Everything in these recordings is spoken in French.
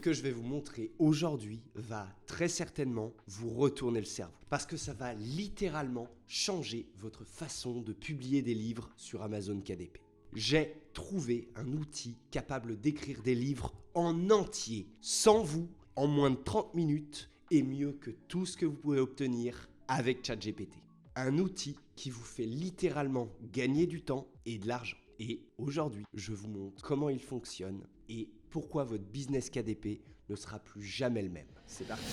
que je vais vous montrer aujourd'hui va très certainement vous retourner le cerveau. Parce que ça va littéralement changer votre façon de publier des livres sur Amazon KDP. J'ai trouvé un outil capable d'écrire des livres en entier, sans vous, en moins de 30 minutes, et mieux que tout ce que vous pouvez obtenir avec ChatGPT. Un outil qui vous fait littéralement gagner du temps et de l'argent. Et aujourd'hui, je vous montre comment il fonctionne et pourquoi votre business KDP ne sera plus jamais le même. C'est parti.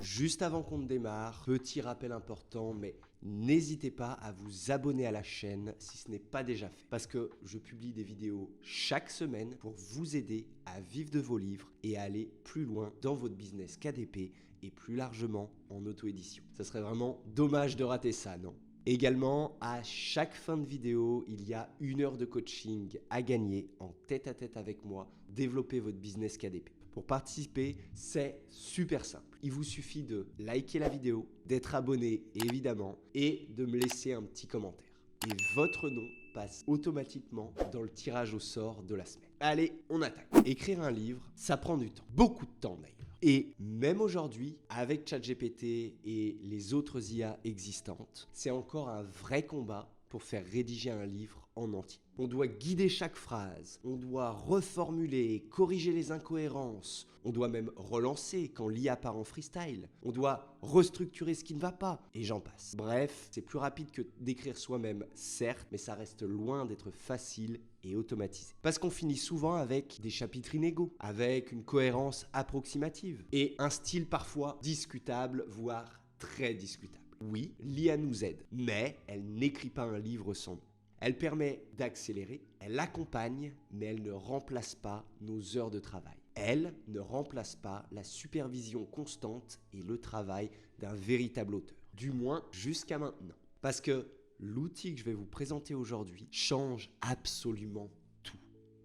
Juste avant qu'on ne démarre, petit rappel important, mais n'hésitez pas à vous abonner à la chaîne si ce n'est pas déjà fait. Parce que je publie des vidéos chaque semaine pour vous aider à vivre de vos livres et à aller plus loin dans votre business KDP et plus largement en auto-édition. Ça serait vraiment dommage de rater ça, non ? Également, à chaque fin de vidéo, il y a 1 heure de coaching à gagner en tête-à-tête avec moi. Développer votre business KDP. Pour participer, c'est super simple. Il vous suffit de liker la vidéo, d'être abonné évidemment et de me laisser un petit commentaire. Et votre nom passe automatiquement dans le tirage au sort de la semaine. Allez, on attaque. Écrire un livre, ça prend du temps. Beaucoup de temps d'ailleurs. Et même aujourd'hui, avec ChatGPT et les autres IA existantes, c'est encore un vrai combat pour faire rédiger un livre en entier. On doit guider chaque phrase, on doit reformuler, corriger les incohérences, on doit même relancer quand l'IA part en freestyle, on doit restructurer ce qui ne va pas, et j'en passe. Bref, c'est plus rapide que d'écrire soi-même, certes, mais ça reste loin d'être facile et automatisé. Parce qu'on finit souvent avec des chapitres inégaux, avec une cohérence approximative, et un style parfois discutable, voire très discutable. Oui, l'IA nous aide, mais elle n'écrit pas un livre sans nous. Elle permet d'accélérer, elle accompagne, mais elle ne remplace pas nos heures de travail. Elle ne remplace pas la supervision constante et le travail d'un véritable auteur. Du moins jusqu'à maintenant. Parce que l'outil que je vais vous présenter aujourd'hui change absolument tout.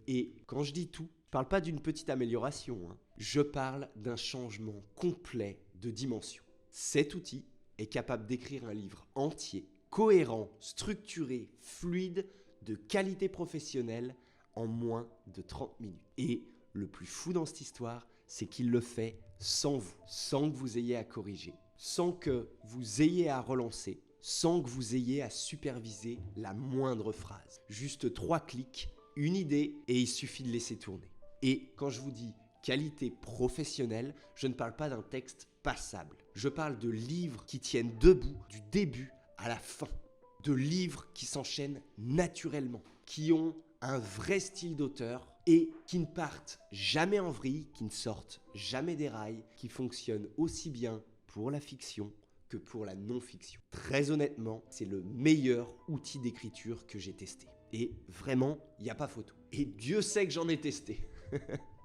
Et quand je dis tout, je ne parle pas d'une petite amélioration, je parle d'un changement complet de dimension. Cet outil est capable d'écrire un livre entier, cohérent, structuré, fluide, de qualité professionnelle en moins de 30 minutes. Et le plus fou dans cette histoire, c'est qu'il le fait sans vous, sans que vous ayez à corriger, sans que vous ayez à relancer, sans que vous ayez à superviser la moindre phrase. Juste 3 clics, une idée et il suffit de laisser tourner. Et quand je vous dis qualité professionnelle, je ne parle pas d'un texte passable. Je parle de livres qui tiennent debout du début à la fin. De livres qui s'enchaînent naturellement, qui ont un vrai style d'auteur et qui ne partent jamais en vrille, qui ne sortent jamais des rails, qui fonctionnent aussi bien pour la fiction que pour la non-fiction. Très honnêtement, c'est le meilleur outil d'écriture que j'ai testé. Et vraiment, il n'y a pas photo. Et Dieu sait que j'en ai testé.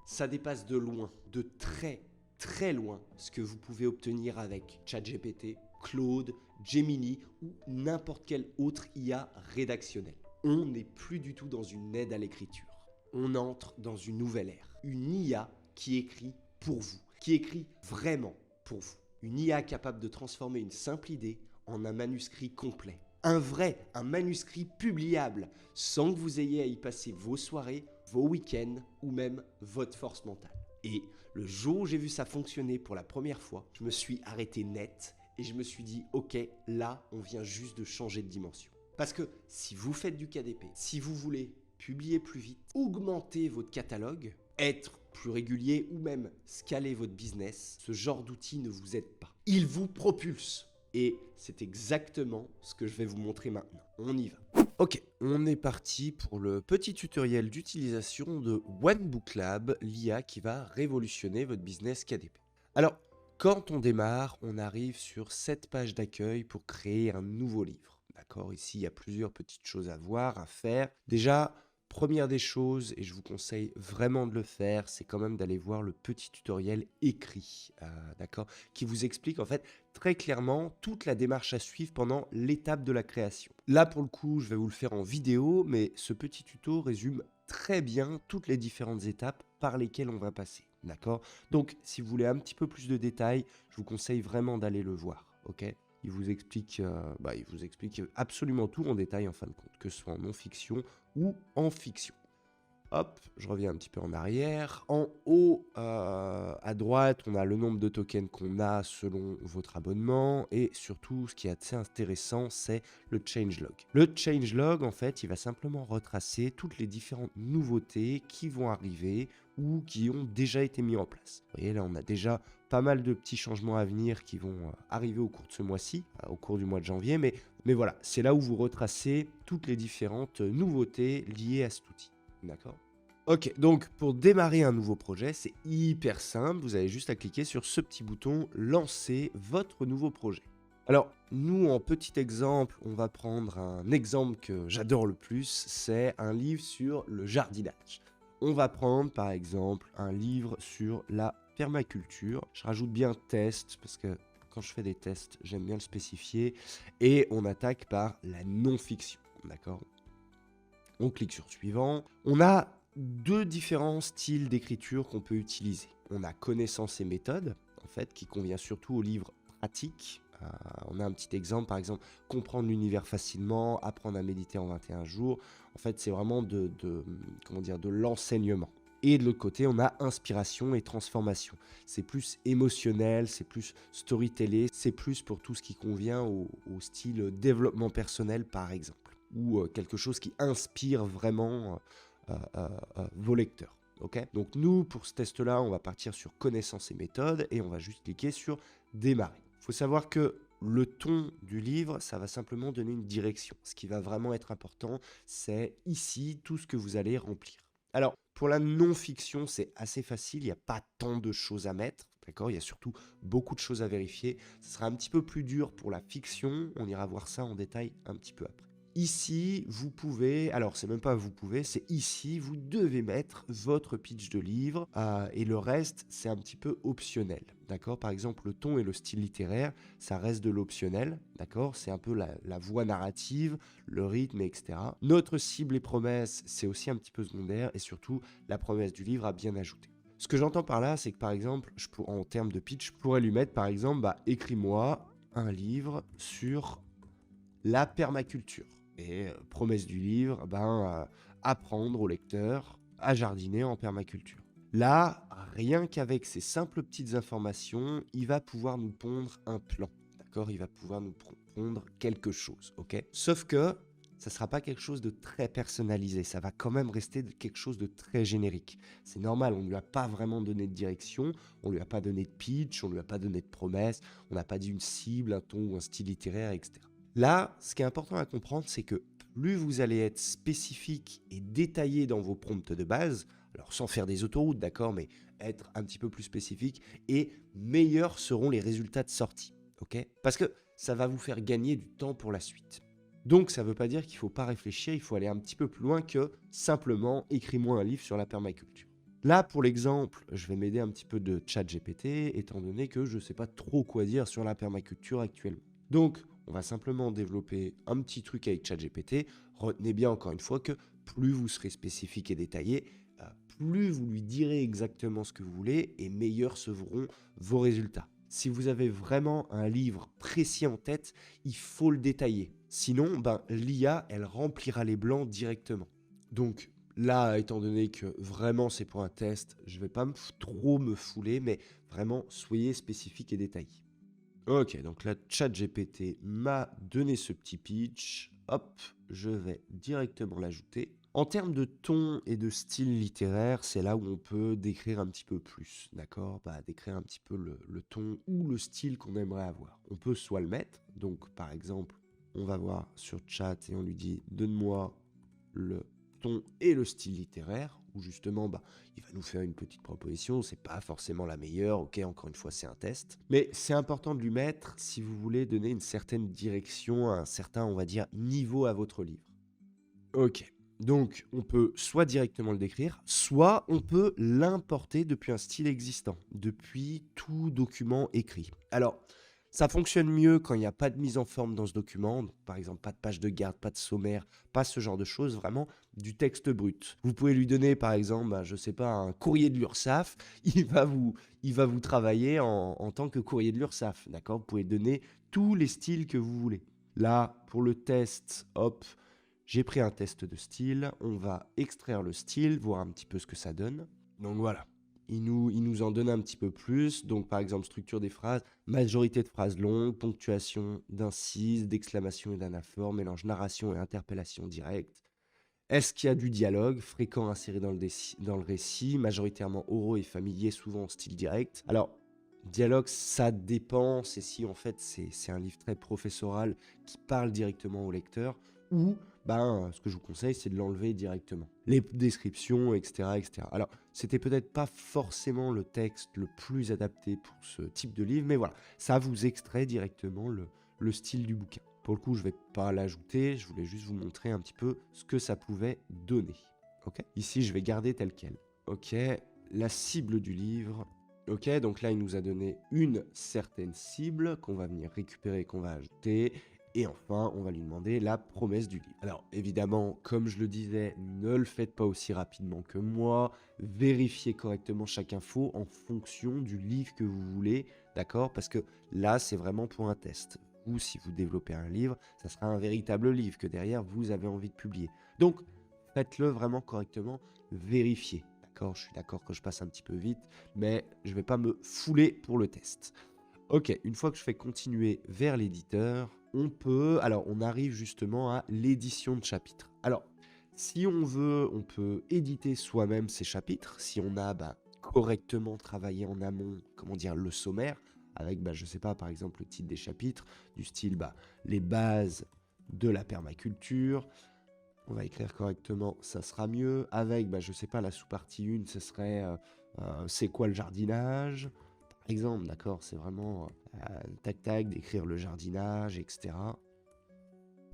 Ça dépasse de loin, de très loin, ce que vous pouvez obtenir avec ChatGPT, Claude, Gemini ou n'importe quelle autre IA rédactionnelle. On n'est plus du tout dans une aide à l'écriture. On entre dans une nouvelle ère. Une IA qui écrit pour vous, qui écrit vraiment pour vous. Une IA capable de transformer une simple idée en un manuscrit complet. Un manuscrit publiable, sans que vous ayez à y passer vos soirées, vos week-ends ou même votre force mentale. Et le jour où j'ai vu ça fonctionner pour la première fois, je me suis arrêté net et je me suis dit, ok, là, on vient juste de changer de dimension. Parce que si vous faites du KDP, si vous voulez publier plus vite, augmenter votre catalogue, être plus régulier ou même scaler votre business, ce genre d'outil ne vous aide pas. Il vous propulse. Et c'est exactement ce que je vais vous montrer maintenant. On y va. Ok, on est parti pour le petit tutoriel d'utilisation de OneBookLab, l'IA qui va révolutionner votre business KDP. Alors, quand on démarre, on arrive sur cette page d'accueil pour créer un nouveau livre. D'accord, ici, il y a plusieurs petites choses à voir, à faire. Déjà, première des choses, et je vous conseille vraiment de le faire, c'est quand même d'aller voir le petit tutoriel écrit, d'accord, qui vous explique en fait très clairement toute la démarche à suivre pendant l'étape de la création. Là, pour le coup, je vais vous le faire en vidéo, mais ce petit tuto résume très bien toutes les différentes étapes par lesquelles on va passer, d'accord? Donc, si vous voulez un petit peu plus de détails, je vous conseille vraiment d'aller le voir, ok? Il vous explique absolument tout en détail en fin de compte, que ce soit en non-fiction ou en fiction. Hop, je reviens un petit peu en arrière. En haut, à droite, on a le nombre de tokens qu'on a selon votre abonnement. Et surtout, ce qui est assez intéressant, c'est le changelog. Le changelog, en fait, il va simplement retracer toutes les différentes nouveautés qui vont arriver ou qui ont déjà été mis en place. Vous voyez, là, on a déjà pas mal de petits changements à venir qui vont arriver au cours de ce mois-ci, au cours du mois de janvier. Mais voilà, c'est là où vous retracez toutes les différentes nouveautés liées à cet outil. D'accord? Ok, donc pour démarrer un nouveau projet, c'est hyper simple. Vous avez juste à cliquer sur ce petit bouton Lancer votre nouveau projet. Alors, nous, en petit exemple, on va prendre un exemple que j'adore le plus, c'est un livre sur le jardinage. On va prendre, par exemple, un livre sur la permaculture. Je rajoute bien test, parce que quand je fais des tests, j'aime bien le spécifier. Et on attaque par la non-fiction, d'accord? On clique sur suivant. On a deux différents styles d'écriture qu'on peut utiliser. On a connaissances et méthodes, en fait, qui convient surtout aux livres pratiques. On a un petit exemple, par exemple, comprendre l'univers facilement, apprendre à méditer en 21 jours. En fait, c'est vraiment comment dire, de l'enseignement. Et de l'autre côté, on a inspiration et transformation. C'est plus émotionnel, c'est plus storytelling, c'est plus pour tout ce qui convient au style développement personnel, par exemple, ou quelque chose qui inspire vraiment vos lecteurs. Okay, donc nous, pour ce test-là, on va partir sur connaissances et méthodes et on va juste cliquer sur démarrer. Il faut savoir que le ton du livre, ça va simplement donner une direction. Ce qui va vraiment être important, c'est ici tout ce que vous allez remplir. Alors, pour la non-fiction, c'est assez facile, il n'y a pas tant de choses à mettre. D'accord, il y a surtout beaucoup de choses à vérifier. Ce sera un petit peu plus dur pour la fiction, on ira voir ça en détail un petit peu après. Ici, vous pouvez, alors c'est même pas vous pouvez, c'est ici, vous devez mettre votre pitch de livre et le reste, c'est un petit peu optionnel, d'accord? Par exemple, le ton et le style littéraire, ça reste de l'optionnel, d'accord? C'est un peu la voix narrative, le rythme, etc. Notre cible et promesse, c'est aussi un petit peu secondaire et surtout, la promesse du livre à bien ajouter. Ce que j'entends par là, c'est que par exemple, en termes de pitch, je pourrais lui mettre par exemple, écris-moi un livre sur la permaculture. Et promesse du livre, apprendre au lecteur à jardiner en permaculture. Là, rien qu'avec ces simples petites informations, il va pouvoir nous pondre un plan. D'accord? Il va pouvoir nous pondre quelque chose. Ok? Sauf que ça ne sera pas quelque chose de très personnalisé. Ça va quand même rester quelque chose de très générique. C'est normal, on ne lui a pas vraiment donné de direction, on ne lui a pas donné de pitch, on ne lui a pas donné de promesse, on n'a pas dit une cible, un ton ou un style littéraire, etc. Là, ce qui est important à comprendre, c'est que plus vous allez être spécifique et détaillé dans vos prompts de base, alors sans faire des autoroutes, d'accord, mais être un petit peu plus spécifique, et meilleurs seront les résultats de sortie, ok? Parce que ça va vous faire gagner du temps pour la suite. Donc ça ne veut pas dire qu'il ne faut pas réfléchir, il faut aller un petit peu plus loin que simplement écris-moi un livre sur la permaculture. Là, pour l'exemple, je vais m'aider un petit peu de ChatGPT, étant donné que je ne sais pas trop quoi dire sur la permaculture actuellement. Donc, on va simplement développer un petit truc avec ChatGPT. Retenez bien encore une fois que plus vous serez spécifique et détaillé, plus vous lui direz exactement ce que vous voulez et meilleurs seront vos résultats. Si vous avez vraiment un livre précis en tête, il faut le détailler. Sinon, l'IA, elle remplira les blancs directement. Donc là, étant donné que vraiment c'est pour un test, je ne vais pas trop me fouler, mais vraiment soyez spécifique et détaillé. Ok, donc là, ChatGPT m'a donné ce petit pitch. Hop, je vais directement l'ajouter. En termes de ton et de style littéraire, c'est là où on peut décrire un petit peu plus, d'accord? Décrire un petit peu le ton ou le style qu'on aimerait avoir. On peut soit le mettre, donc par exemple, on va voir sur chat et on lui dit « Donne-moi le ton et le style littéraire », où justement, il va nous faire une petite proposition, c'est pas forcément la meilleure, ok, encore une fois, c'est un test. Mais c'est important de lui mettre si vous voulez donner une certaine direction, un certain, on va dire, niveau à votre livre. Ok, donc on peut soit directement le décrire, soit on peut l'importer depuis un style existant, depuis tout document écrit. Alors, ça fonctionne mieux quand il n'y a pas de mise en forme dans ce document, donc, par exemple pas de page de garde, pas de sommaire, pas ce genre de choses, vraiment du texte brut. Vous pouvez lui donner par exemple, je sais pas, un courrier de l'URSSAF, il va vous travailler en tant que courrier de l'URSSAF, d'accord? Vous pouvez donner tous les styles que vous voulez. Là, pour le test, hop, J'ai pris un test de style, on va extraire le style, voir un petit peu ce que ça donne. Donc voilà, il nous en donne un petit peu plus. Donc par exemple, structure des phrases, majorité de phrases longues, ponctuation d'incises, d'exclamations et d'anaphores, mélange narration et interpellation directe. Est-ce qu'il y a du dialogue, fréquent inséré dans le récit, majoritairement oraux et familier, souvent en style direct? Alors, dialogue, ça dépend, c'est si en fait c'est un livre très professoral qui parle directement au lecteur, ou ce que je vous conseille, c'est de l'enlever directement. Les descriptions, etc., etc. Alors, c'était peut-être pas forcément le texte le plus adapté pour ce type de livre, mais voilà, ça vous extrait directement le style du bouquin. Pour le coup, je ne vais pas l'ajouter, je voulais juste vous montrer un petit peu ce que ça pouvait donner. Ok. Ici, je vais garder tel quel. Ok, la cible du livre. Ok, donc là, il nous a donné une certaine cible qu'on va venir récupérer, qu'on va ajouter. Et enfin, on va lui demander la promesse du livre. Alors, évidemment, comme je le disais, ne le faites pas aussi rapidement que moi. Vérifiez correctement chaque info en fonction du livre que vous voulez, d'accord? Parce que là, c'est vraiment pour un test. Vous, si vous développez un livre, ça sera un véritable livre que derrière, vous avez envie de publier. Donc, faites-le vraiment correctement, vérifiez. D'accord, je suis d'accord que je passe un petit peu vite, mais je ne vais pas me fouler pour le test. Ok, une fois que je fais continuer vers l'éditeur, on arrive justement à l'édition de chapitres. Alors, si on veut, on peut éditer soi-même ces chapitres, si on a correctement travaillé en amont, comment dire, le sommaire, avec, je sais pas, par exemple, le titre des chapitres, du style, les bases de la permaculture. On va écrire correctement, ça sera mieux. Avec, je sais pas, la sous-partie 1, ce serait c'est quoi le jardinage? Par exemple, d'accord, c'est vraiment tac-tac, d'écrire le jardinage, etc.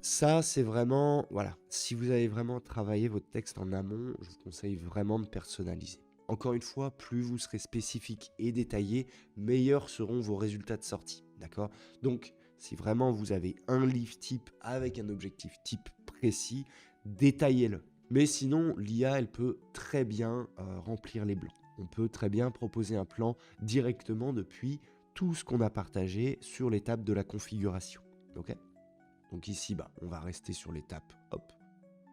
Ça, c'est vraiment, voilà, si vous avez vraiment travaillé votre texte en amont, je vous conseille vraiment de personnaliser. Encore une fois, plus vous serez spécifique et détaillé, meilleurs seront vos résultats de sortie, d'accord? Donc, si vraiment vous avez un livre type avec un objectif type précis, détaillez-le. Mais sinon, l'IA, elle peut très bien remplir les blancs. On peut très bien proposer un plan directement depuis tout ce qu'on a partagé sur l'étape de la configuration. Ok? Donc ici, on va rester sur l'étape. Hop,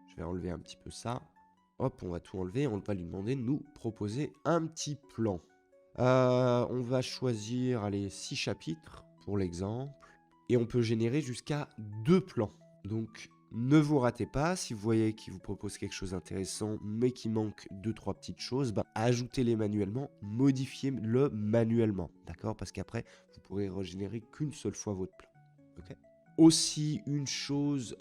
je vais enlever un petit peu ça. Hop, on va tout enlever. On va lui demander de nous proposer un petit plan. On va choisir, allez, 6 chapitres pour l'exemple. Et on peut générer jusqu'à 2 plans. Donc, ne vous ratez pas. Si vous voyez qu'il vous propose quelque chose d'intéressant, mais qu'il manque 2-3 petites choses, ajoutez-les manuellement, modifiez-le manuellement. D'accord? Parce qu'après, vous pourrez régénérer qu'une seule fois votre plan. Ok? Aussi, une chose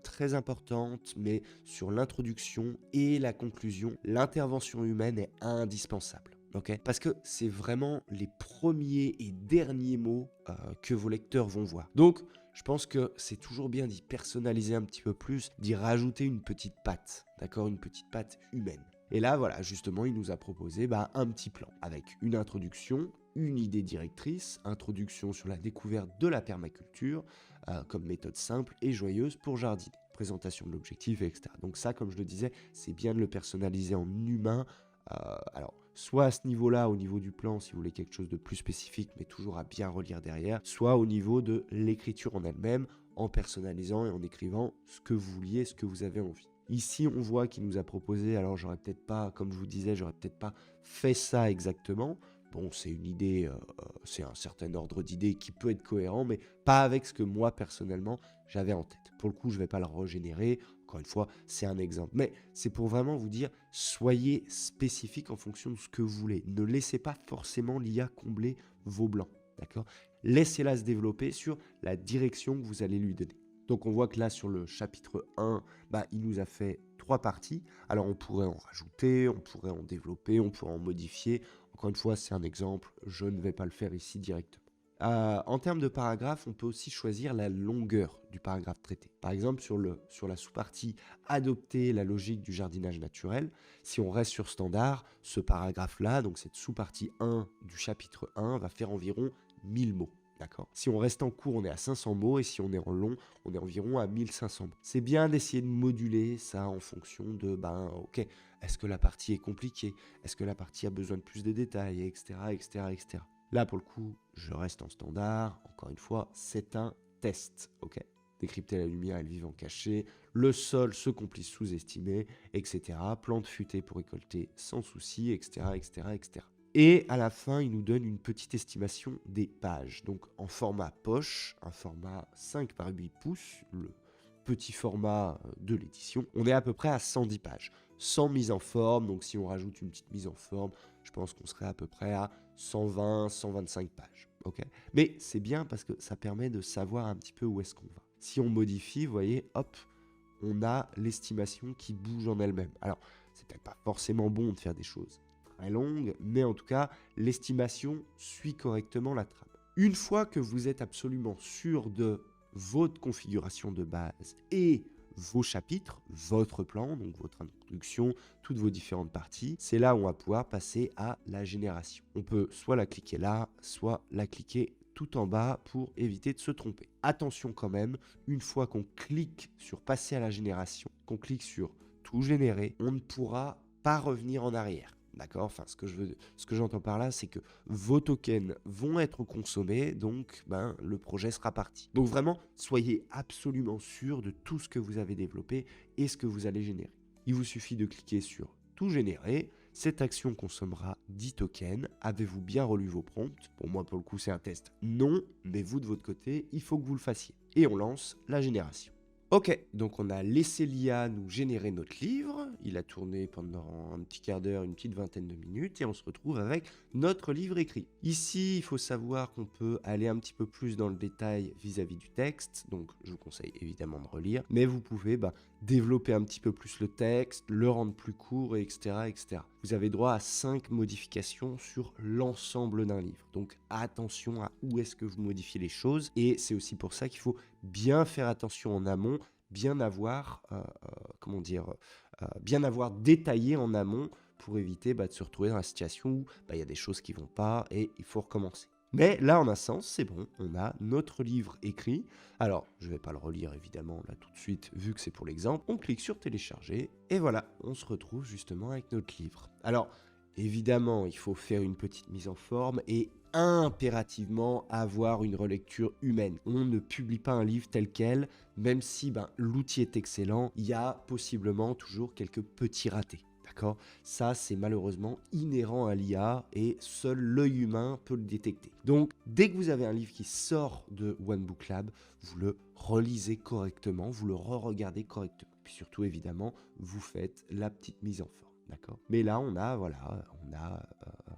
très importante, mais sur l'introduction et la conclusion, l'intervention humaine est indispensable. Ok? Parce que c'est vraiment les premiers et derniers mots que vos lecteurs vont voir. Donc, je pense que c'est toujours bien d'y personnaliser un petit peu plus, d'y rajouter une petite patte, d'accord? Une petite patte humaine. Et là, voilà, justement, il nous a proposé un petit plan avec une introduction, une idée directrice, introduction sur la découverte de la permaculture, comme méthode simple et joyeuse pour jardiner. Présentation de l'objectif, etc. Donc ça, comme je le disais, c'est bien de le personnaliser en humain. Alors, soit à ce niveau-là, au niveau du plan, si vous voulez quelque chose de plus spécifique, mais toujours à bien relire derrière, soit au niveau de l'écriture en elle-même, en personnalisant et en écrivant ce que vous vouliez, ce que vous avez envie. Ici, on voit qu'il nous a proposé, alors j'aurais peut-être pas, comme je vous disais, j'aurais peut-être pas fait ça exactement. Bon, c'est une idée, c'est un certain ordre d'idée qui peut être cohérent, mais pas avec ce que moi, personnellement, j'avais en tête. Pour le coup, je ne vais pas le régénérer. Encore une fois, c'est un exemple. Mais c'est pour vraiment vous dire, soyez spécifique en fonction de ce que vous voulez. Ne laissez pas forcément l'IA combler vos blancs. D'accord? Laissez-la se développer sur la direction que vous allez lui donner. Donc on voit que là, sur le chapitre 1, il nous a fait 3 parties. Alors on pourrait en rajouter, on pourrait en développer, on pourrait en modifier. Encore une fois, c'est un exemple, je ne vais pas le faire ici directement. En termes de paragraphe, on peut aussi choisir la longueur du paragraphe traité. Par exemple, sur la sous-partie adopter la logique du jardinage naturel, si on reste sur standard, ce paragraphe-là, donc cette sous-partie 1 du chapitre 1, va faire environ 1000 mots. D'accord. Si on reste en court, on est à 500 mots, et si on est en long, on est environ à 1500 mots. C'est bien d'essayer de moduler ça en fonction de, ok, est-ce que la partie est compliquée? Est-ce que la partie a besoin de plus de détails, etc., etc., etc. Là, pour le coup, je reste en standard. Encore une fois, c'est un test, ok? décrypter la lumière et le vivant caché, le sol, ce complice sous-estimé, etc. Plantes futées pour récolter sans souci, etc., etc., etc. Et à la fin, il nous donne une petite estimation des pages. Donc en format poche, un format 5 par 8 pouces, le petit format de l'édition, on est à peu près à 110 pages. Sans mise en forme, donc si on rajoute une petite mise en forme, je pense qu'on serait à peu près à 120, 125 pages. Okay, mais c'est bien parce que ça permet de savoir un petit peu où est-ce qu'on va. Si on modifie, vous voyez, hop, on a l'estimation qui bouge en elle-même. Alors, c'est peut-être pas forcément bon de faire des choses très longues, mais en tout cas, l'estimation suit correctement la trame. Une fois que vous êtes absolument sûr de votre configuration de base et vos chapitres, votre plan, donc votre introduction, toutes vos différentes parties, c'est là où on va pouvoir passer à la génération. On peut soit la cliquer là, soit la cliquer tout en bas pour éviter de se tromper. Attention quand même, une fois qu'on clique sur passer à la génération, qu'on clique sur tout générer, on ne pourra pas revenir en arrière. D'accord, enfin, ce que j'entends par là, c'est que vos tokens vont être consommés, donc le projet sera parti. Donc vraiment, soyez absolument sûr de tout ce que vous avez développé et ce que vous allez générer. Il vous suffit de cliquer sur tout générer. Cette action consommera 10 tokens. Avez-vous bien relu vos prompts? Pour moi, pour le coup, c'est un test. Non, mais vous, de votre côté, il faut que vous le fassiez. Et on lance la génération. Ok, donc on a laissé l'IA nous générer notre livre, il a tourné pendant un petit quart d'heure, une petite vingtaine de minutes, et on se retrouve avec notre livre écrit. Ici, il faut savoir qu'on peut aller un petit peu plus dans le détail vis-à-vis du texte, donc je vous conseille évidemment de relire, mais vous pouvez développer un petit peu plus le texte, le rendre plus court, etc., etc. Vous avez droit à 5 modifications sur l'ensemble d'un livre, donc attention à où est-ce que vous modifiez les choses, et c'est aussi pour ça qu'il faut bien faire attention en amont, bien avoir, bien avoir détaillé en amont pour éviter de se retrouver dans la situation où il y a des choses qui vont pas et il faut recommencer. Mais là, en un sens, c'est bon, on a notre livre écrit. Alors, je ne vais pas le relire évidemment là tout de suite, vu que c'est pour l'exemple. On clique sur télécharger et voilà, on se retrouve justement avec notre livre. Alors, évidemment, il faut faire une petite mise en forme et impérativement avoir une relecture humaine. On ne publie pas un livre tel quel, même si l'outil est excellent, il y a possiblement toujours quelques petits ratés. D'accord ? Ça, c'est malheureusement inhérent à l'IA et seul l'œil humain peut le détecter. Donc, dès que vous avez un livre qui sort de OneBookLab, vous le relisez correctement, vous le re-regardez correctement. Puis surtout, évidemment, vous faites la petite mise en forme. D'accord ? Mais là, on a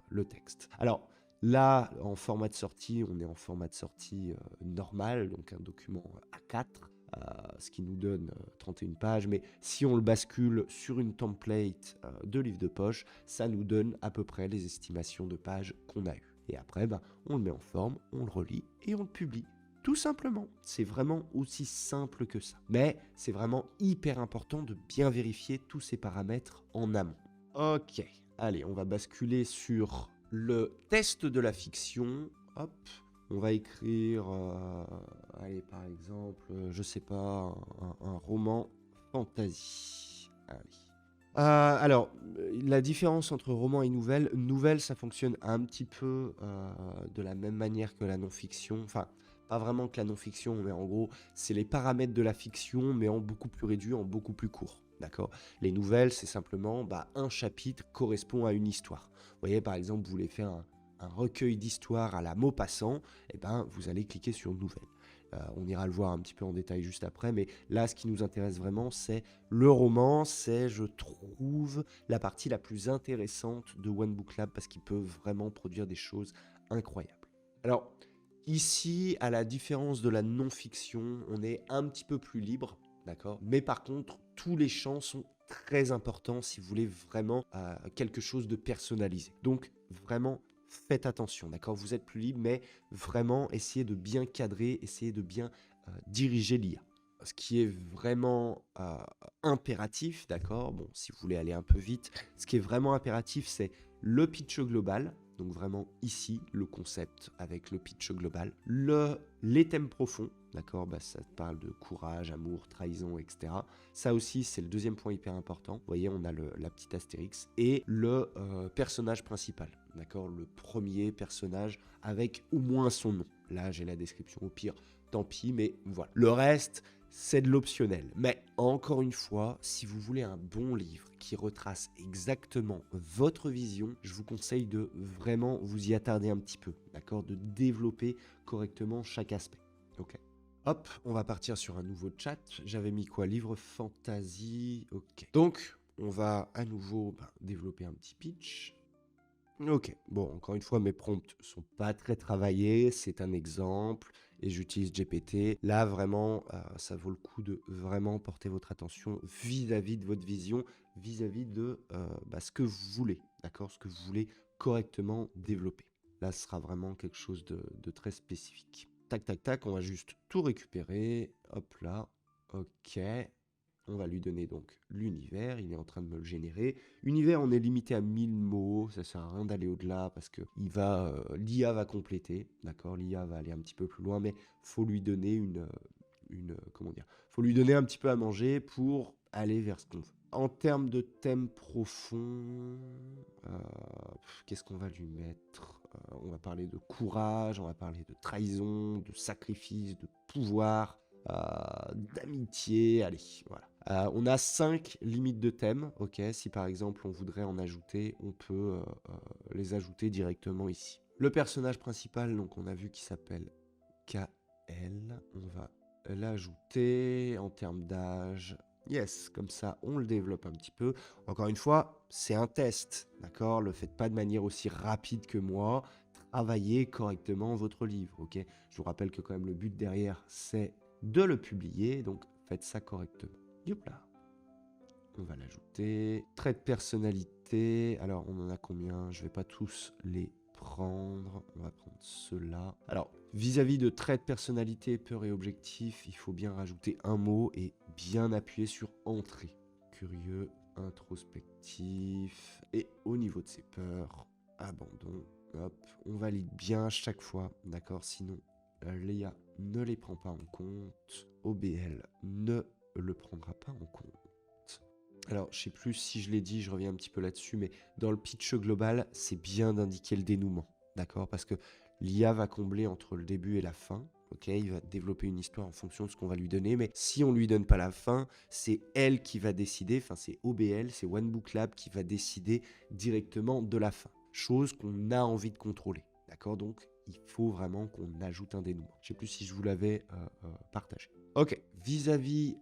le texte. Alors, là, en format de sortie, on est en format de sortie normal, donc un document A4. Ce qui nous donne 31 pages, mais si on le bascule sur une template de livre de poche, ça nous donne à peu près les estimations de pages qu'on a eues. Et après, on le met en forme, on le relit et on le publie. Tout simplement, c'est vraiment aussi simple que ça. Mais c'est vraiment hyper important de bien vérifier tous ces paramètres en amont. Ok, allez, on va basculer sur le test de la fiction. Hop. On va écrire, par exemple, je sais pas, un roman fantasy. Allez. Alors, la différence entre roman et nouvelle, ça fonctionne un petit peu de la même manière que la non-fiction. Enfin, pas vraiment que la non-fiction, mais en gros, c'est les paramètres de la fiction, mais en beaucoup plus réduit, en beaucoup plus court. D'accord ? Les nouvelles, c'est simplement un chapitre correspond à une histoire. Vous voyez, par exemple, vous voulez faire un recueil d'histoires à la Maupassant, vous allez cliquer sur Nouvelles. On ira le voir un petit peu en détail juste après, mais là, ce qui nous intéresse vraiment, c'est le roman, c'est, je trouve, la partie la plus intéressante de OneBookLab parce qu'ils peuvent vraiment produire des choses incroyables. Alors, ici, à la différence de la non-fiction, on est un petit peu plus libre, d'accord ? Mais par contre, tous les champs sont très importants si vous voulez vraiment quelque chose de personnalisé. Donc, vraiment, faites attention, d'accord ? Vous êtes plus libre, mais vraiment, essayez de bien cadrer, essayez de bien diriger l'IA. Ce qui est vraiment impératif, d'accord ? Bon, si vous voulez aller un peu vite, ce qui est vraiment impératif, c'est le pitch global. Donc vraiment ici, le concept avec le pitch global. Les thèmes profonds, d'accord ? Ça parle de courage, amour, trahison, etc. Ça aussi, c'est le deuxième point hyper important. Vous voyez, on a la petite astérix. Et le personnage principal, d'accord ? Le premier personnage avec au moins son nom. Là, j'ai la description au pire. Tant pis, mais voilà. Le reste, c'est de l'optionnel. Mais encore une fois, si vous voulez un bon livre qui retrace exactement votre vision, je vous conseille de vraiment vous y attarder un petit peu, d'accord? De développer correctement chaque aspect, ok? Hop, on va partir sur un nouveau chat. J'avais mis quoi? Livre fantasy, ok. Donc, on va à nouveau développer un petit pitch. Ok, bon, encore une fois, mes prompts sont pas très travaillés, c'est un exemple, et j'utilise GPT. Là, vraiment, ça vaut le coup de vraiment porter votre attention vis-à-vis de votre vision, vis-à-vis de ce que vous voulez, d'accord? Ce que vous voulez correctement développer. Là, ce sera vraiment quelque chose de très spécifique. Tac, tac, tac, on va juste tout récupérer. Hop là, ok. On va lui donner donc l'univers, il est en train de me le générer. Univers, on est limité à 1000 mots, ça sert à rien d'aller au-delà parce que l'IA va compléter, d'accord? L'IA va aller un petit peu plus loin, mais faut lui donner comment dire? Faut lui donner un petit peu à manger pour aller vers ce qu'on veut. En termes de thème profond, qu'est-ce qu'on va lui mettre? On va parler de courage, on va parler de trahison, de sacrifice, de pouvoir, d'amitié, allez, voilà. On a 5 limites de thèmes, ok? Si par exemple on voudrait en ajouter, on peut les ajouter directement ici. Le personnage principal, donc on a vu qu'il s'appelle KL, on va l'ajouter en termes d'âge. Yes, comme ça on le développe un petit peu. Encore une fois, c'est un test, d'accord? Le faites pas de manière aussi rapide que moi. Travaillez correctement votre livre, ok? Je vous rappelle que quand même le but derrière, c'est de le publier, donc faites ça correctement. Youp là. On va l'ajouter. Trait de personnalité. Alors, on en a combien? Je vais pas tous les prendre. On va prendre ceux-là. Alors, vis-à-vis de traits de personnalité, peur et objectif, il faut bien rajouter un mot et bien appuyer sur entrée. Curieux, introspectif. Et au niveau de ses peurs, abandon. Hop, on valide bien à chaque fois, d'accord? Sinon, l'IA ne les prend pas en compte. OBL ne le prendra pas en compte. Alors, je sais plus si je l'ai dit, je reviens un petit peu là-dessus, mais dans le pitch global, c'est bien d'indiquer le dénouement, d'accord? Parce que l'IA va combler entre le début et la fin, ok? Il va développer une histoire en fonction de ce qu'on va lui donner, mais si on lui donne pas la fin, c'est elle qui va décider, enfin c'est OBL, c'est One Book Lab qui va décider directement de la fin, chose qu'on a envie de contrôler, d'accord? Donc, il faut vraiment qu'on ajoute un dénouement. Je sais plus si je vous l'avais partagé. Ok, vis-à-vis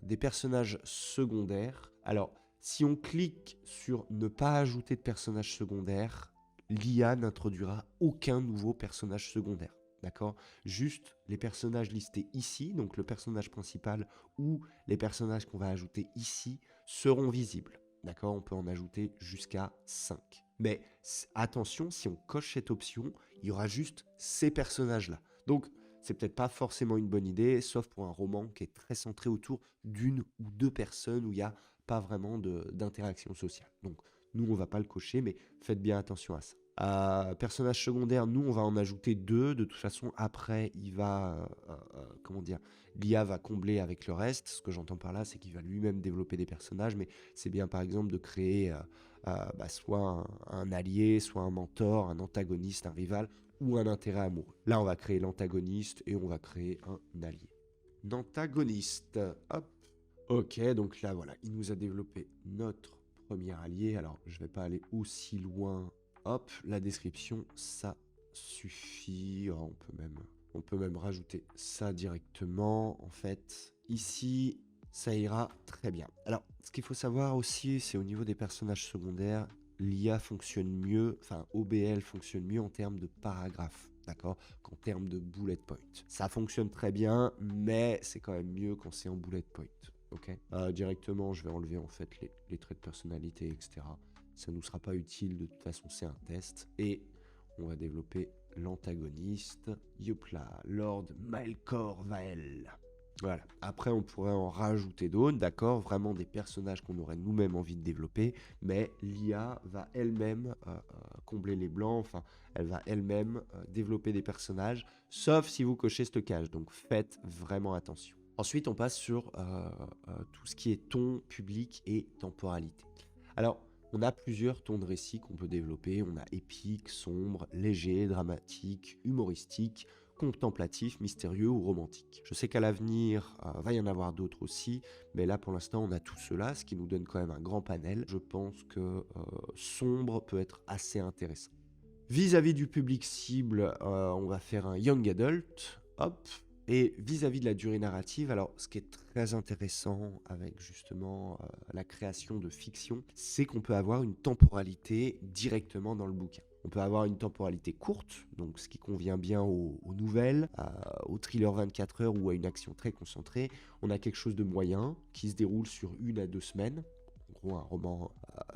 des personnages secondaires, alors si on clique sur ne pas ajouter de personnages secondaires, l'IA n'introduira aucun nouveau personnage secondaire, d'accord? Juste les personnages listés ici, donc le personnage principal ou les personnages qu'on va ajouter ici, seront visibles, d'accord? On peut en ajouter jusqu'à 5. Mais attention, si on coche cette option, il y aura juste ces personnages-là. Donc, c'est peut-être pas forcément une bonne idée, sauf pour un roman qui est très centré autour d'une ou deux personnes où il n'y a pas vraiment d'interaction sociale. Donc, nous, on va pas le cocher, mais faites bien attention à ça. Personnage secondaire, nous, on va en ajouter 2. De toute façon, après, il va, comment dire, l'IA va combler avec le reste. Ce que j'entends par là, c'est qu'il va lui-même développer des personnages, mais c'est bien, par exemple, de créer soit un allié, soit un mentor, un antagoniste, un rival, ou un intérêt amoureux. Là, on va créer l'antagoniste et on va créer un allié. L'antagoniste, hop. Ok, donc là, voilà, il nous a développé notre premier allié. Alors, je vais pas aller aussi loin. Hop, la description, ça suffit. Oh, on peut même rajouter ça directement. En fait, ici, ça ira très bien. Alors, ce qu'il faut savoir aussi, c'est au niveau des personnages secondaires, l'IA fonctionne mieux, enfin OBL fonctionne mieux en termes de paragraphes, d'accord, qu'en termes de bullet point. Ça fonctionne très bien, mais c'est quand même mieux quand c'est en bullet point, ok? Directement, je vais enlever en fait les traits de personnalité, etc. Ça nous sera pas utile, de toute façon c'est un test. Et on va développer l'antagoniste, Yopla, Lord Malcor Vael. Voilà. Après, on pourrait en rajouter d'autres, d'accord? Vraiment des personnages qu'on aurait nous-mêmes envie de développer, mais l'IA va elle-même combler les blancs, enfin, elle va elle-même développer des personnages, sauf si vous cochez stockage, donc faites vraiment attention. Ensuite, on passe sur tout ce qui est ton, public et temporalité. Alors, on a plusieurs tons de récit qu'on peut développer. On a épique, sombre, léger, dramatique, humoristique, contemplatif, mystérieux ou romantique. Je sais qu'à l'avenir, va y en avoir d'autres aussi, mais là pour l'instant on a tout cela, ce qui nous donne quand même un grand panel. Je pense que sombre peut être assez intéressant. Vis-à-vis du public cible, on va faire un young adult, hop. Et vis-à-vis de la durée narrative, alors ce qui est très intéressant avec justement la création de fiction, c'est qu'on peut avoir une temporalité directement dans le bouquin. On peut avoir une temporalité courte, donc ce qui convient bien aux nouvelles, aux thrillers 24 heures ou à une action très concentrée. On a quelque chose de moyen qui se déroule sur 1 à 2 semaines, en gros un roman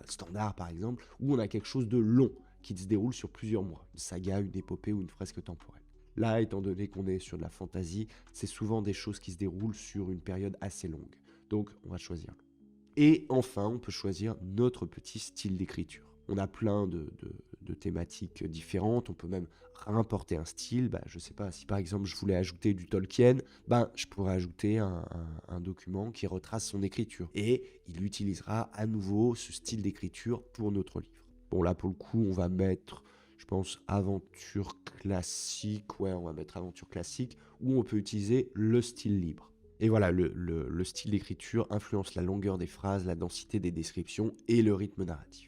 standard par exemple, ou on a quelque chose de long qui se déroule sur plusieurs mois, une saga, une épopée ou une fresque temporelle. Là, étant donné qu'on est sur de la fantasy, c'est souvent des choses qui se déroulent sur une période assez longue. Donc, on va choisir. Et enfin, on peut choisir notre petit style d'écriture. On a plein de thématiques différentes, on peut même réimporter un style. Je ne sais pas, si par exemple je voulais ajouter du Tolkien, je pourrais ajouter un document qui retrace son écriture. Et il utilisera à nouveau ce style d'écriture pour notre livre. Bon, là, pour le coup, on va mettre, je pense, aventure classique. Ouais, on va mettre aventure classique, où on peut utiliser le style libre. Et voilà, le style d'écriture influence la longueur des phrases, la densité des descriptions et le rythme narratif.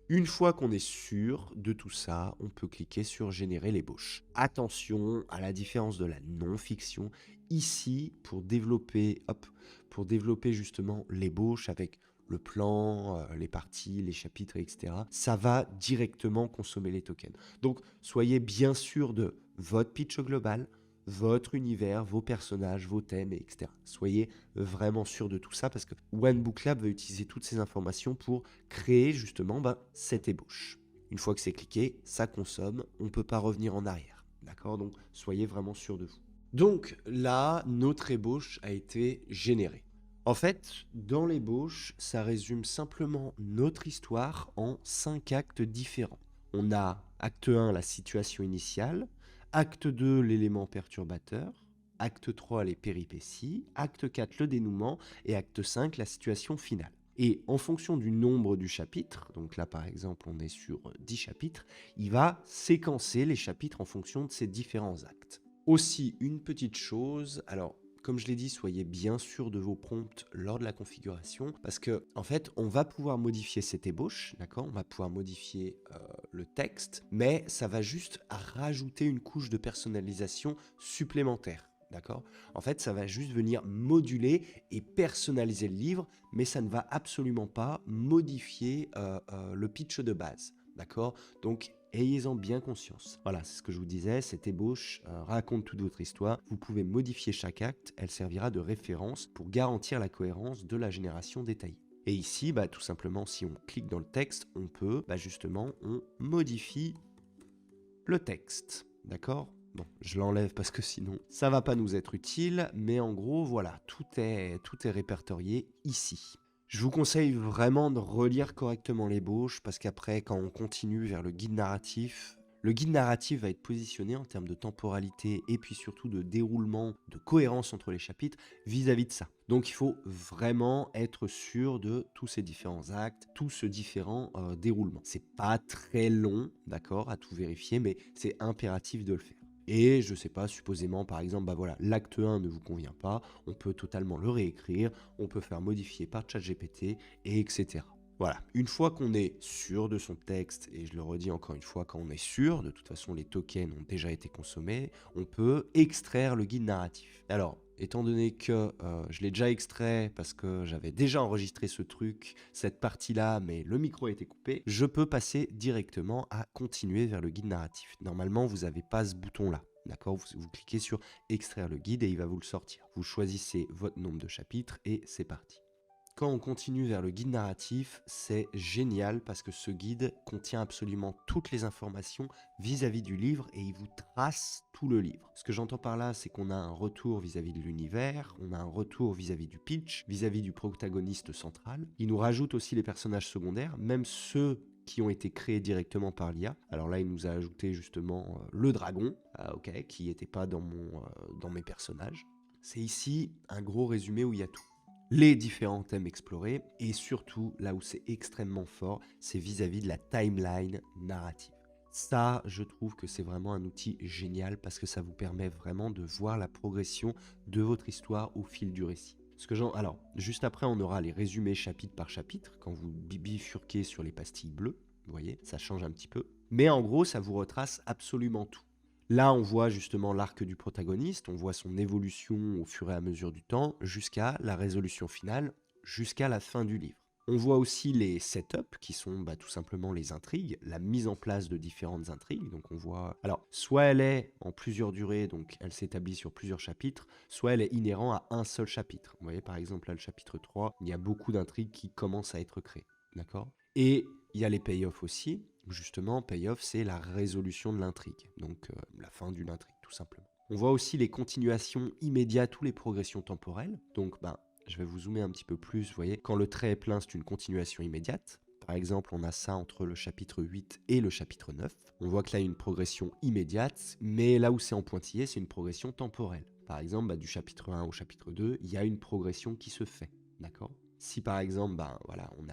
Une fois qu'on est sûr de tout ça, on peut cliquer sur générer l'ébauche. Attention à la différence de la non-fiction. Ici, pour développer justement l'ébauche avec le plan, les parties, les chapitres, etc. Ça va directement consommer les tokens. Donc, soyez bien sûr de votre pitch global, votre univers, vos personnages, vos thèmes, etc. Soyez vraiment sûr de tout ça parce que One Book Lab va utiliser toutes ces informations pour créer justement cette ébauche. Une fois que c'est cliqué, ça consomme, on ne peut pas revenir en arrière. D'accord? Donc, soyez vraiment sûr de vous. Donc là, notre ébauche a été générée. En fait, dans l'ébauche, ça résume simplement notre histoire en 5 actes différents. On a acte 1, la situation initiale, acte 2, l'élément perturbateur, acte 3, les péripéties, acte 4, le dénouement, et acte 5, la situation finale. Et en fonction du nombre du chapitre, donc là par exemple on est sur 10 chapitres, il va séquencer les chapitres en fonction de ces différents actes. Aussi, une petite chose, alors comme je l'ai dit, soyez bien sûr de vos prompts lors de la configuration parce que en fait, on va pouvoir modifier cette ébauche, d'accord? On va pouvoir modifier le texte, mais ça va juste rajouter une couche de personnalisation supplémentaire, d'accord? En fait, ça va juste venir moduler et personnaliser le livre, mais ça ne va absolument pas modifier le pitch de base, d'accord? Donc, ayez-en bien conscience. Voilà, c'est ce que je vous disais, cette ébauche raconte toute votre histoire. Vous pouvez modifier chaque acte, elle servira de référence pour garantir la cohérence de la génération détaillée. Et ici, tout simplement, si on clique dans le texte, on peut, justement, on modifie le texte. D'accord? Bon, je l'enlève parce que sinon, ça va pas nous être utile, mais en gros, voilà, tout est répertorié ici. Je vous conseille vraiment de relire correctement l'ébauche parce qu'après, quand on continue vers le guide narratif va être positionné en termes de temporalité et puis surtout de déroulement, de cohérence entre les chapitres vis-à-vis de ça. Donc il faut vraiment être sûr de tous ces différents actes, tout ce différent déroulement. C'est pas très long, d'accord, à tout vérifier, mais c'est impératif de le faire. Et je sais pas, supposément par exemple, l'acte 1 ne vous convient pas, on peut totalement le réécrire, on peut faire modifier par ChatGPT, et etc. Voilà, une fois qu'on est sûr de son texte, et je le redis encore une fois, quand on est sûr, de toute façon les tokens ont déjà été consommés, on peut extraire le guide narratif. Alors, étant donné que je l'ai déjà extrait parce que j'avais déjà enregistré ce truc, cette partie-là, mais le micro a été coupé, je peux passer directement à continuer vers le guide narratif. Normalement, vous n'avez pas ce bouton-là. D'accord, vous cliquez sur extraire le guide et il va vous le sortir. Vous choisissez votre nombre de chapitres et c'est parti. Quand on continue vers le guide narratif, c'est génial parce que ce guide contient absolument toutes les informations vis-à-vis du livre et il vous trace tout le livre. Ce que j'entends par là, c'est qu'on a un retour vis-à-vis de l'univers, on a un retour vis-à-vis du pitch, vis-à-vis du protagoniste central. Il nous rajoute aussi les personnages secondaires, même ceux qui ont été créés directement par l'IA. Alors là, il nous a ajouté justement le dragon, qui n'était pas dans mes personnages. C'est ici un gros résumé où il y a tout. Les différents thèmes explorés, et surtout, là où c'est extrêmement fort, c'est vis-à-vis de la timeline narrative. Ça, je trouve que c'est vraiment un outil génial parce que ça vous permet vraiment de voir la progression de votre histoire au fil du récit. Alors, juste après, on aura les résumés chapitre par chapitre, quand vous bifurquez sur les pastilles bleues, vous voyez, ça change un petit peu. Mais en gros, ça vous retrace absolument tout. Là, on voit justement l'arc du protagoniste, on voit son évolution au fur et à mesure du temps, jusqu'à la résolution finale, jusqu'à la fin du livre. On voit aussi les setups, qui sont tout simplement les intrigues, la mise en place de différentes intrigues. Donc on voit, alors soit elle est en plusieurs durées, donc elle s'établit sur plusieurs chapitres, soit elle est inhérente à un seul chapitre. Vous voyez par exemple là le chapitre 3, il y a beaucoup d'intrigues qui commencent à être créées. D'accord? Et il y a les payoffs aussi. Justement, payoff, c'est la résolution de l'intrigue, donc la fin d'une intrigue tout simplement. On voit aussi les continuations immédiates ou les progressions temporelles. Donc je vais vous zoomer un petit peu plus, vous voyez, quand le trait est plein, c'est une continuation immédiate. Par exemple, on a ça entre le chapitre 8 et le chapitre 9. On voit que là, il y a une progression immédiate, mais là où c'est en pointillé, c'est une progression temporelle. Par exemple, du chapitre 1 au chapitre 2, il y a une progression qui se fait, d'accord? Si par exemple, voilà, on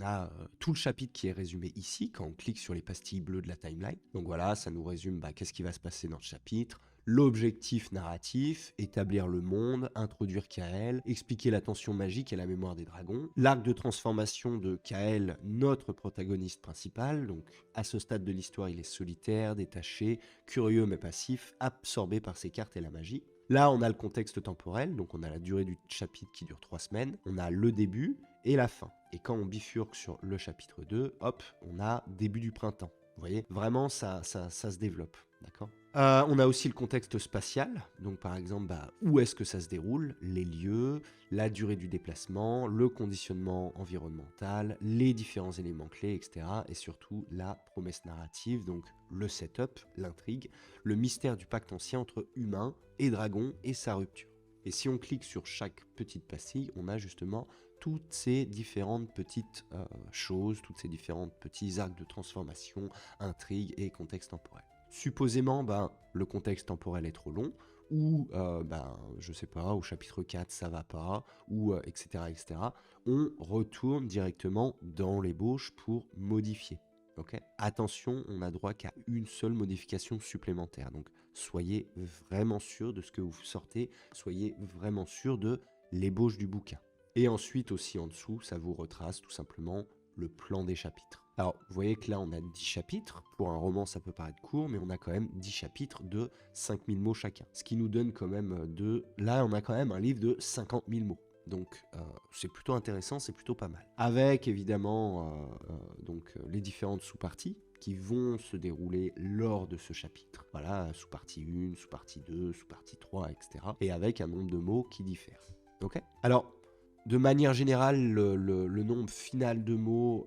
a tout le chapitre qui est résumé ici, quand on clique sur les pastilles bleues de la timeline. Donc voilà, ça nous résume qu'est-ce qui va se passer dans le chapitre, l'objectif narratif, établir le monde, introduire Kael, expliquer la tension magique et la mémoire des dragons, l'arc de transformation de Kael, notre protagoniste principal. Donc à ce stade de l'histoire, il est solitaire, détaché, curieux mais passif, absorbé par ses cartes et la magie. Là, on a le contexte temporel, donc on a la durée du chapitre qui dure 3 semaines, on a le début et la fin. Et quand on bifurque sur le chapitre 2, hop, on a début du printemps. Vous voyez, vraiment, ça se développe, d'accord? On a aussi le contexte spatial, donc par exemple, où est-ce que ça se déroule, les lieux, la durée du déplacement, le conditionnement environnemental, les différents éléments clés, etc. Et surtout, la promesse narrative, donc le setup, l'intrigue, le mystère du pacte ancien entre humains et dragons et sa rupture. Et si on clique sur chaque petite pastille, on a justement toutes ces différentes petites choses, toutes ces différentes petits arcs de transformation, intrigues et contexte temporel. Supposément, le contexte temporel est trop long, ou, je sais pas, au chapitre 4, ça va pas, ou etc., etc., on retourne directement dans l'ébauche pour modifier. Okay. Attention, on n'a droit qu'à une seule modification supplémentaire. Donc, soyez vraiment sûr de ce que vous sortez, soyez vraiment sûr de l'ébauche du bouquin. Et ensuite, aussi en dessous, ça vous retrace tout simplement le plan des chapitres. Alors, vous voyez que là, on a 10 chapitres. Pour un roman, ça peut paraître court, mais on a quand même 10 chapitres de 5000 mots chacun. Ce qui nous donne quand même Là, on a quand même un livre de 50 000 mots. Donc, c'est plutôt intéressant, c'est plutôt pas mal. Avec, évidemment, les différentes sous-parties qui vont se dérouler lors de ce chapitre. Voilà, sous-partie 1, sous-partie 2, sous-partie 3, etc. Et avec un nombre de mots qui diffère. Ok ? Alors, de manière générale, le nombre final de mots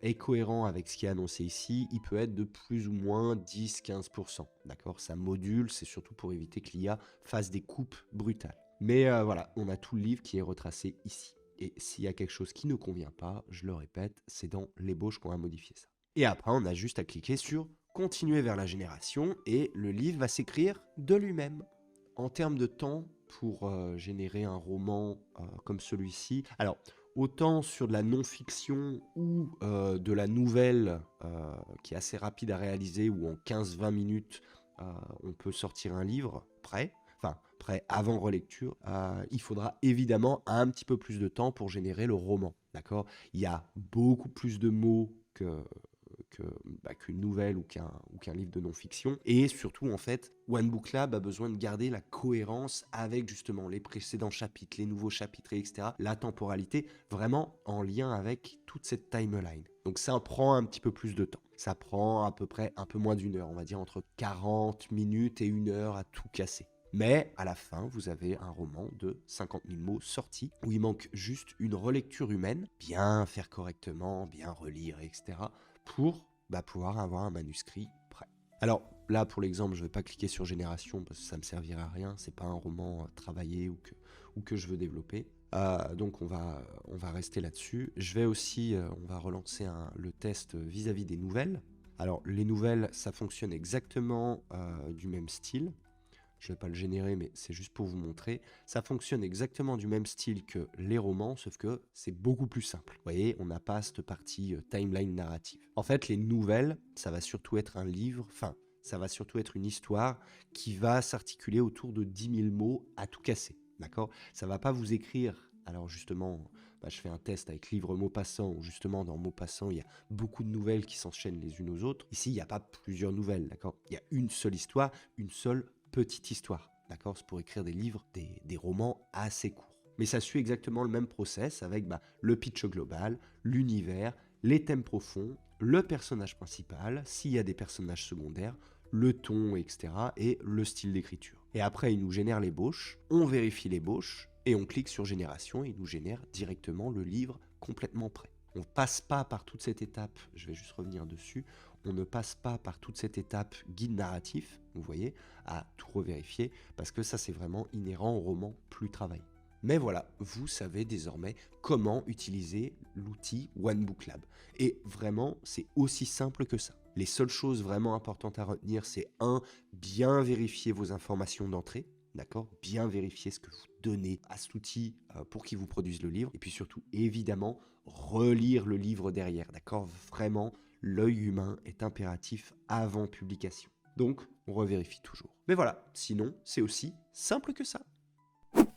est cohérent avec ce qui est annoncé ici. Il peut être de plus ou moins 10-15%. D'accord ? Ça module, c'est surtout pour éviter que l'IA fasse des coupes brutales. Mais voilà, on a tout le livre qui est retracé ici. Et s'il y a quelque chose qui ne convient pas, je le répète, c'est dans l'ébauche qu'on va modifier ça. Et après, on a juste à cliquer sur « Continuer vers la génération » et le livre va s'écrire de lui-même. En termes de temps, pour générer un roman comme celui-ci, alors autant sur de la non-fiction ou de la nouvelle qui est assez rapide à réaliser, où en 15-20 minutes, on peut sortir un livre prêt avant relecture, il faudra évidemment un petit peu plus de temps pour générer le roman, d'accord ? Il y a beaucoup plus de mots qu'une nouvelle ou qu'un livre de non-fiction. Et surtout, en fait, One Book Lab a besoin de garder la cohérence avec justement les précédents chapitres, les nouveaux chapitres, etc. La temporalité, vraiment en lien avec toute cette timeline. Donc ça prend un petit peu plus de temps. Ça prend à peu près un peu moins d'une heure, on va dire entre 40 minutes et 1 heure à tout casser. Mais à la fin, vous avez un roman de 50 000 mots sorti, où il manque juste une relecture humaine, bien faire correctement, bien relire, etc., pour pouvoir avoir un manuscrit prêt. Alors là, pour l'exemple, je ne vais pas cliquer sur Génération, parce que ça ne me servira à rien, c'est pas un roman travaillé ou que je veux développer. Donc on va rester là-dessus. Je vais aussi, on va relancer le test vis-à-vis des nouvelles. Alors les nouvelles, ça fonctionne exactement du même style. je ne vais pas le générer, mais c'est juste pour vous montrer. Ça fonctionne exactement du même style que les romans, sauf que c'est beaucoup plus simple. Vous voyez, on n'a pas cette partie timeline narrative. En fait, les nouvelles, ça va surtout être un livre, ça va surtout être une histoire qui va s'articuler autour de 10 000 mots à tout casser. D'accord ? Ça ne va pas vous écrire. Alors justement, je fais un test avec livre Maupassant, où justement dans Maupassant, il y a beaucoup de nouvelles qui s'enchaînent les unes aux autres. Ici, il n'y a pas plusieurs nouvelles, d'accord ? Il y a une seule histoire, une seule petite histoire, d'accord ? C'est pour écrire des livres, des romans assez courts. Mais ça suit exactement le même process avec le pitch global, l'univers, les thèmes profonds, le personnage principal, s'il y a des personnages secondaires, le ton, etc. et le style d'écriture. Et après, il nous génère l'ébauche, on vérifie l'ébauche, et on clique sur génération et il nous génère directement le livre complètement prêt. On ne passe pas par toute cette étape, je vais juste revenir dessus, on ne passe pas par toute cette étape guide narratif, vous voyez, à tout revérifier, parce que ça c'est vraiment inhérent au roman plus travaillé. Mais voilà, vous savez désormais comment utiliser l'outil OneBookLab. Et vraiment, c'est aussi simple que ça. Les seules choses vraiment importantes à retenir, c'est 1. Bien vérifier vos informations d'entrée. D'accord ? Bien vérifier ce que vous donnez à cet outil pour qu'il vous produise le livre. Et puis surtout, évidemment, relire le livre derrière. D'accord ? Vraiment, l'œil humain est impératif avant publication. Donc, on revérifie toujours. Mais voilà, sinon, c'est aussi simple que ça.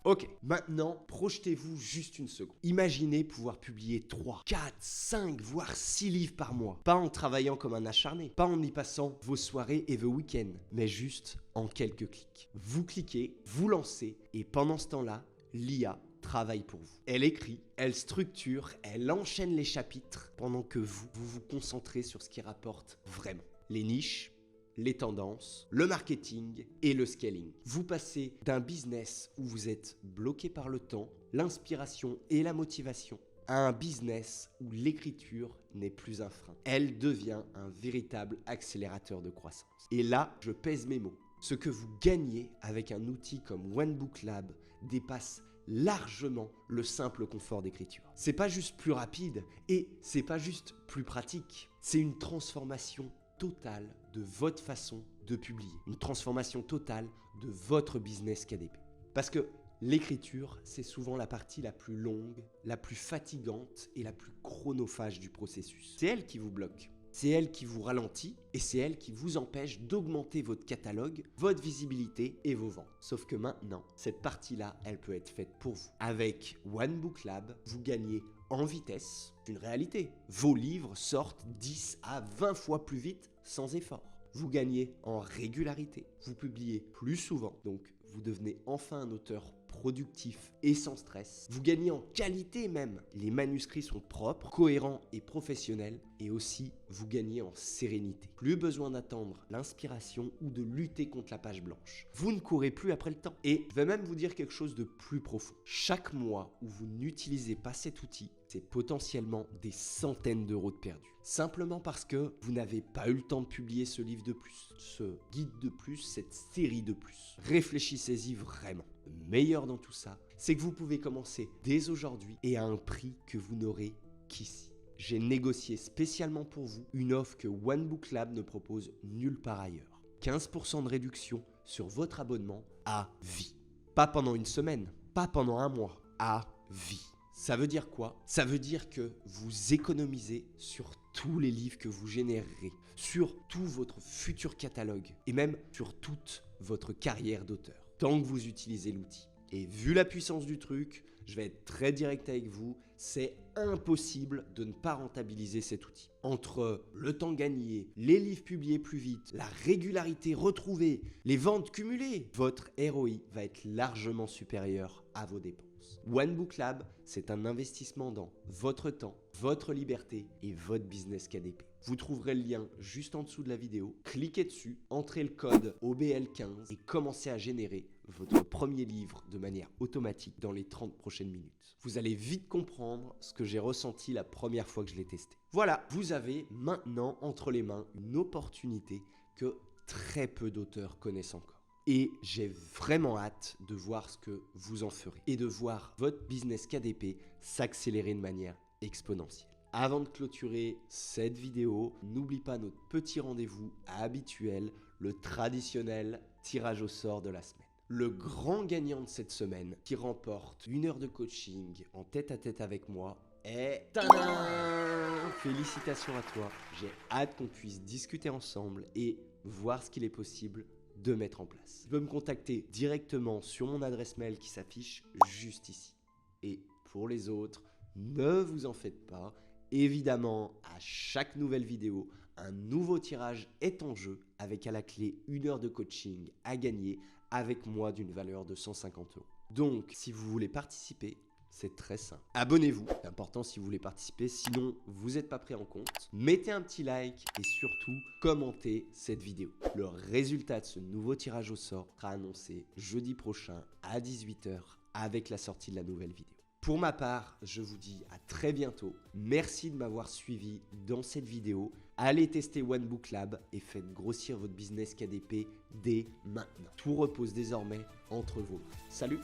Ok, maintenant, projetez-vous juste une seconde. Imaginez pouvoir publier 3, 4, 5, voire 6 livres par mois. Pas en travaillant comme un acharné, pas en y passant vos soirées et vos week-ends, mais juste en quelques clics. Vous cliquez, vous lancez, et pendant ce temps-là, l'IA travaille pour vous. Elle écrit, elle structure, elle enchaîne les chapitres, pendant que vous vous concentrez sur ce qui rapporte vraiment. Les niches, les tendances, le marketing et le scaling. Vous passez d'un business où vous êtes bloqué par le temps, l'inspiration et la motivation à un business où l'écriture n'est plus un frein. Elle devient un véritable accélérateur de croissance. Et là, je pèse mes mots. Ce que vous gagnez avec un outil comme OneBookLab dépasse largement le simple confort d'écriture. C'est pas juste plus rapide et c'est pas juste plus pratique. C'est une transformation totale de votre façon de publier. Une transformation totale de votre business KDP. Parce que l'écriture, c'est souvent la partie la plus longue, la plus fatigante et la plus chronophage du processus. C'est elle qui vous bloque. C'est elle qui vous ralentit et c'est elle qui vous empêche d'augmenter votre catalogue, votre visibilité et vos ventes. Sauf que maintenant, cette partie-là, elle peut être faite pour vous. Avec OneBookLab, vous gagnez en vitesse, c'est une réalité. Vos livres sortent 10 à 20 fois plus vite sans effort. Vous gagnez en régularité, vous publiez plus souvent, donc vous devenez enfin un auteur productif et sans stress. Vous gagnez en qualité même. Les manuscrits sont propres, cohérents et professionnels. Et aussi, vous gagnez en sérénité. Plus besoin d'attendre l'inspiration ou de lutter contre la page blanche. Vous ne courez plus après le temps. Et je vais même vous dire quelque chose de plus profond. Chaque mois où vous n'utilisez pas cet outil, c'est potentiellement des centaines d'euros de perdus. Simplement parce que vous n'avez pas eu le temps de publier ce livre de plus, ce guide de plus, cette série de plus. Réfléchissez-y vraiment. Le meilleur dans tout ça, c'est que vous pouvez commencer dès aujourd'hui et à un prix que vous n'aurez qu'ici. J'ai négocié spécialement pour vous une offre que OneBookLab ne propose nulle part ailleurs. 15% de réduction sur votre abonnement à vie. Pas pendant une semaine, pas pendant un mois, à vie. Ça veut dire quoi ? Ça veut dire que vous économisez sur tous les livres que vous générerez, sur tout votre futur catalogue et même sur toute votre carrière d'auteur, tant que vous utilisez l'outil. Et vu la puissance du truc, je vais être très direct avec vous, c'est impossible de ne pas rentabiliser cet outil. Entre le temps gagné, les livres publiés plus vite, la régularité retrouvée, les ventes cumulées, votre ROI va être largement supérieur à vos dépenses. OneBookLab, c'est un investissement dans votre temps, votre liberté et votre business KDP. Vous trouverez le lien juste en dessous de la vidéo. Cliquez dessus, entrez le code OBL15 et commencez à générer votre premier livre de manière automatique dans les 30 prochaines minutes. Vous allez vite comprendre ce que j'ai ressenti la première fois que je l'ai testé. Voilà, vous avez maintenant entre les mains une opportunité que très peu d'auteurs connaissent encore. Et j'ai vraiment hâte de voir ce que vous en ferez et de voir votre business KDP s'accélérer de manière exponentielle. Avant de clôturer cette vidéo, n'oublie pas notre petit rendez-vous habituel, le traditionnel tirage au sort de la semaine. Le grand gagnant de cette semaine qui remporte 1 heure de coaching en tête-à-tête avec moi est... Tadam ! Félicitations à toi, j'ai hâte qu'on puisse discuter ensemble et voir ce qu'il est possible de mettre en place. Tu peux me contacter directement sur mon adresse mail qui s'affiche juste ici. Et pour les autres, ne vous en faites pas. Évidemment, à chaque nouvelle vidéo, un nouveau tirage est en jeu avec à la clé 1 heure de coaching à gagner avec moi d'une valeur de 150 €. Donc, si vous voulez participer, c'est très simple. Abonnez-vous, c'est important si vous voulez participer, sinon vous n'êtes pas pris en compte. Mettez un petit like et surtout commentez cette vidéo. Le résultat de ce nouveau tirage au sort sera annoncé jeudi prochain à 18 h avec la sortie de la nouvelle vidéo. Pour ma part, je vous dis à très bientôt. Merci de m'avoir suivi dans cette vidéo. Allez tester OneBook Lab et faites grossir votre business KDP dès maintenant. Tout repose désormais entre vos mains. Salut!